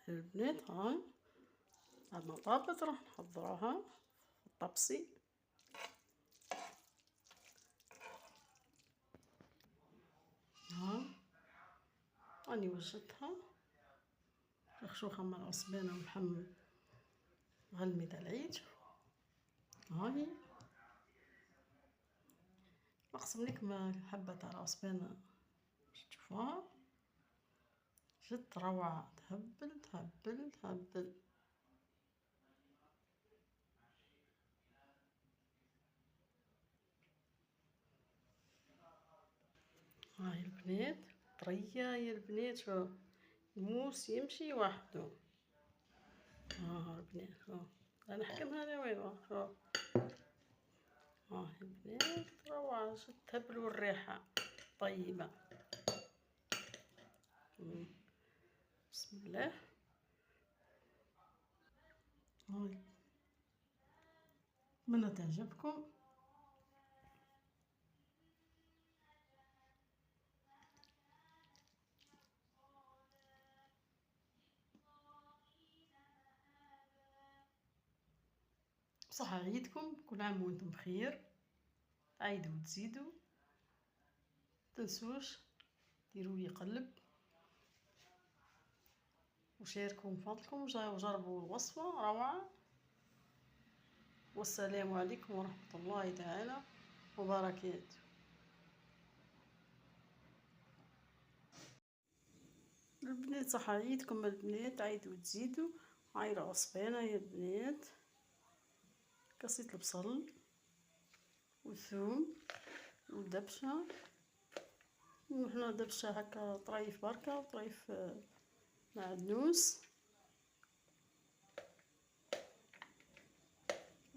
البنات هاي عندنا طابت راح نحضروها في الطبسي. ها راني وجدتها مخشوخة مع العصبانة والحم غلمي تاع العيد. هاهي نقسم لكم حبة تاع العصبانة باش تشوفوها جد روعة، تهبل تهبل تهبل. هاي البنات طرية يا البنات، شو الموس يمشي وحده. ها البنات ها لا نحكمها لا وين شو. ها البنات روعة جد تهبل والريحة طيبة. بسم الله. هاي أتمنى تعجبكم. بصح عيدكم كل عام وانتم بخير، عيدوا وتزيدوا، متنسوش ديروا لي قلب وشاركوا من فضلكم وجربوا الوصفة روعة. والسلام عليكم ورحمة الله تعالى وبركاته. البنات صح عيدكم البنات، عيدوا وتزيدوا. هاي العصبانة يا البنات، قصيت البصل والثوم والدبشة، وحنا دبشة هكا طريف بركة وطريف معدنوس،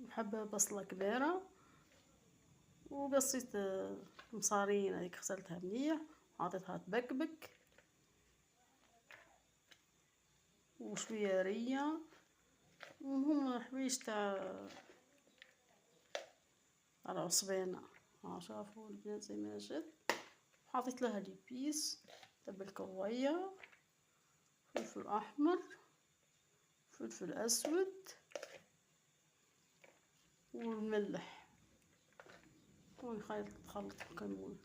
وحبة بصلة كبيرة، وقصيت مصارين هذيك غسلتها مليح وعطيتها تبكبك، وشوية رية، وهم حويج تاع العصبانة. ها شافوا البنات زي ما جات، حطيت لها ليبيس تبل كروية، فلفل احمر، فلفل اسود، والملح، ونخلط كمون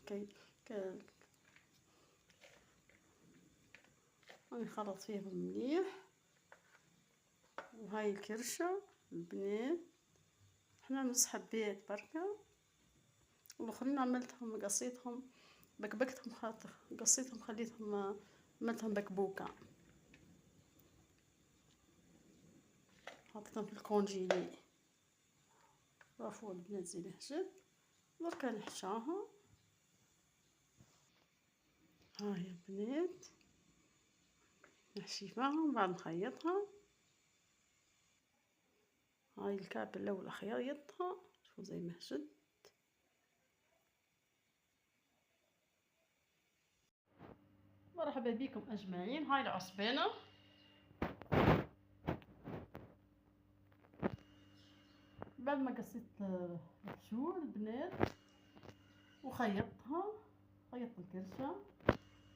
ونخلط فيهم مليح. وهاي الكرشة البنات احنا نص حبات بركة، والاخرين عملتهم قصيتهم بكبكتهم، خاطر قصيتهم خليتهم عملتهم بكبوكة، حطيتهم في الكونجيلي. رافوا البنات زي الهجد دركا نحشاها. هاي البنات نحشي معهم بعد نخيطها. هاي الكعب الاول خيطها شوفوا زي ما هجد. مرحبا بكم اجمعين. هاي العصبانة بعد ما قصيت الحشو البنات وخيطتها، خيطت الكرشة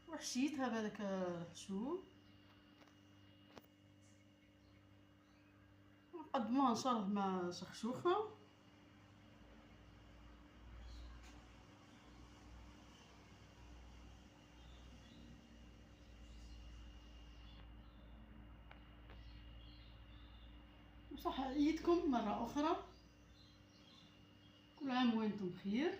وحشيتها بهذاك الحشو، نقدموها ان شاء الله مع شخشوخة. وصح عيدكم مرة أخرى، كل عام وانتم بخير.